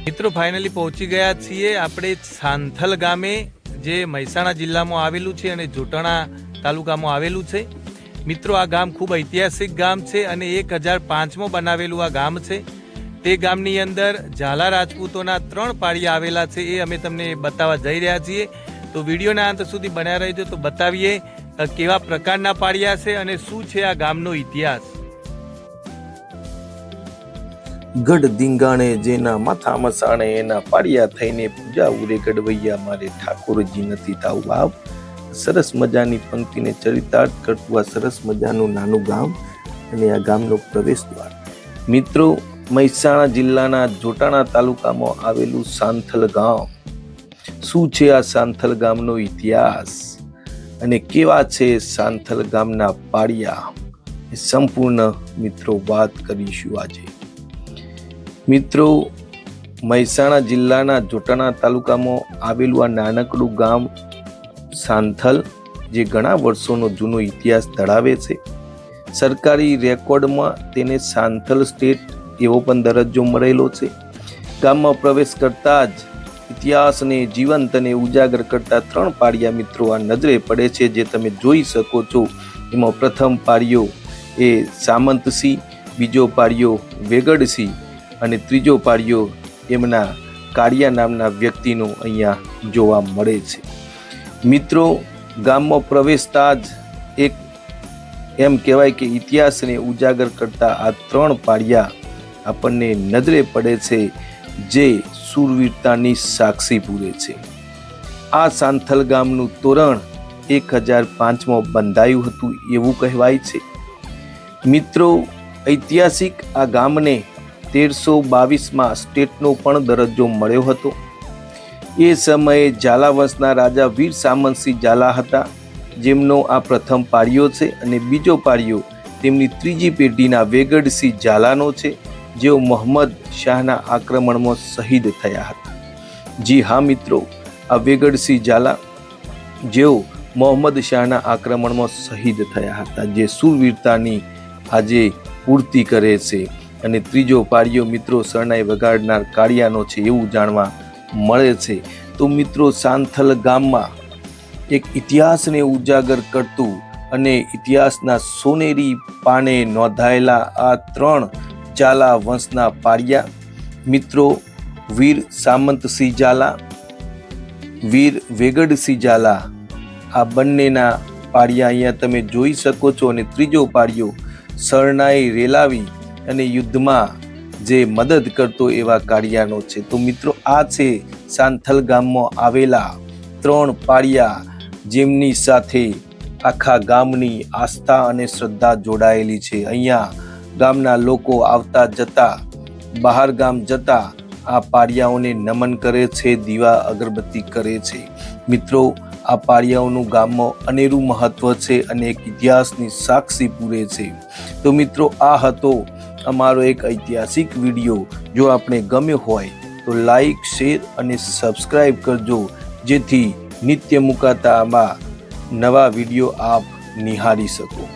મિત્રો ફાઇનલી પહોંચી ગયા છીએ આપણે સાંથલ ગામે, જે મહેસાણા જિલ્લામાં આવેલું છે અને જોટાણા તાલુકામાં આવેલું છે। મિત્રો આ ગામ ખૂબ ઐતિહાસિક ગામ છે અને 1005માં બનાવેલું આ ગામ છે। તે ગામની અંદર ઝાલા રાજપૂતોના 3 પાળિયા આવેલા છે, એ અમે તમને બતાવવા જઈ રહ્યા છીએ। તો વિડીયોના અંત સુધી બન્યા રહેજો તો બતાવીએ કેવા પ્રકારના પાળિયા છે અને શું છે આ ગામનો ઇતિહાસ। ગઢ ધીંગાણે જેના માથા મસાણે એના પાળિયા થઈને પૂજા ઉરે ગઢવૈયા મારે ઠાકોરજી નથી તાવ વાવ। સરસ મજાની પંક્તિને ચરિતાર્થ કરતું આ સરસ મજાનું નાનું ગામ અને આ ગામનો પ્રવેશ દ્વાર। મિત્રો મહેસાણા જિલ્લાના જોટાણા તાલુકામાં આવેલું સાંથલ ગામ, શું છે આ સાંથલ ગામનો ઇતિહાસ અને કેવા છે સાંથલ ગામના પાળિયા, એ સંપૂર્ણ મિત્રો વાત કરીશું આજે। મિત્રો મહેસાણા જિલ્લાના જોટાણા તાલુકામાં આવેલું આ નાનકડું ગામ સાંથલ, જે ઘણા વર્ષોનો જૂનો ઇતિહાસ ધરાવે છે। સરકારી રેકોર્ડમાં તેને સાંથલ સ્ટેટ એવો પણ દરજ્જો મળેલો છે। ગામમાં પ્રવેશ કરતા જ ઇતિહાસને જીવંત અને ઉજાગર કરતા 3 પાળિયા મિત્રો આ નજરે પડે છે, જે તમે જોઈ શકો છો। એમાં પ્રથમ પાળિયો એ સામંતસિંહ, બીજો પાળિયો વેગડસિંહ અને ત્રીજો પાળિયો એમના કાળિયા નામના વ્યક્તિનો અહીંયા જોવા મળે છે। મિત્રો ગામમાં પ્રવેશતા જ એક એમ કહેવાય કે ઇતિહાસને ઉજાગર કરતા આ 3 પાળિયા આપણને નજરે પડે છે, જે શૂરવીરતાની સાક્ષી પૂરે છે। આ સાંથલ ગામનું તોરણ 1005માં બંધાયું હતું એવું કહેવાય છે। મિત્રો ઐતિહાસિક આ ગામને 1322માં સ્ટેટનો પણ દરજ્જો મળ્યો હતો। એ સમયે ઝાલા વંશના રાજા વીર સામંતસિંહ ઝાલા હતા, જેમનો આ પ્રથમ પાળિયો છે અને બીજો પાળિયો તેમની ત્રીજી પેઢીના વેગડસિંહ ઝાલાનો છે, જેઓ મોહમ્મદ શાહના આક્રમણમાં શહીદ થયા હતા। જી હા મિત્રો, આ વેગડસિંહ ઝાલા જેઓ મોહમ્મદ શાહના આક્રમણમાં શહીદ થયા હતા, જે શૂરવીરતાની આજે પૂર્તિ કરે છે। અને ત્રીજો પાળિયો મિત્રો શરણાઈ વગાડનાર કાળિયાનો છે એવું જાણવા મળે છે। તો મિત્રો સાંથલ ગામમાં એક ઇતિહાસને ઉજાગર કરતું અને ઇતિહાસના સોનેરી પાને નોંધાયેલા આ 3 ઝાલા વંશના પાળિયા મિત્રો વીર સામંતસિંહ ઝાલા, વીર વેગડસિંહ ઝાલા, આ બંનેના પાળિયા અહીંયા તમે જોઈ શકો છો। અને ત્રીજો પાળિયો શરણાઈ રેલાવી અને યુદ્ધમાં જે મદદ કરતો એવા કાળિયાનો છે। તો મિત્રો આ છે સાંથલ ગામમાં આવેલા 3 પાળિયા, જેમની સાથે આખા ગામની આસ્થા અને શ્રદ્ધા જોડાયેલી છે। અહીંયા ગામના લોકો આવતા જતા, બહાર ગામ જતા આ પાળિયાઓને નમન કરે છે, દીવા અગરબત્તી કરે છે। મિત્રો આ પાળિયાઓનું ગામમાં અનેરું મહત્વ છે અને એક ઇતિહાસની સાક્ષી પૂરે છે। તો મિત્રો આ હતો અમારો એક ઐતિહાસિક વિડીયો। જો આપણે ગમ્યો હોય તો લાઈક, શેર અને સબસ્ક્રાઈબ કરજો, જેથી નિત્ય મુકાતા આમાં નવા વિડીયો આપ નિહાળી શકો।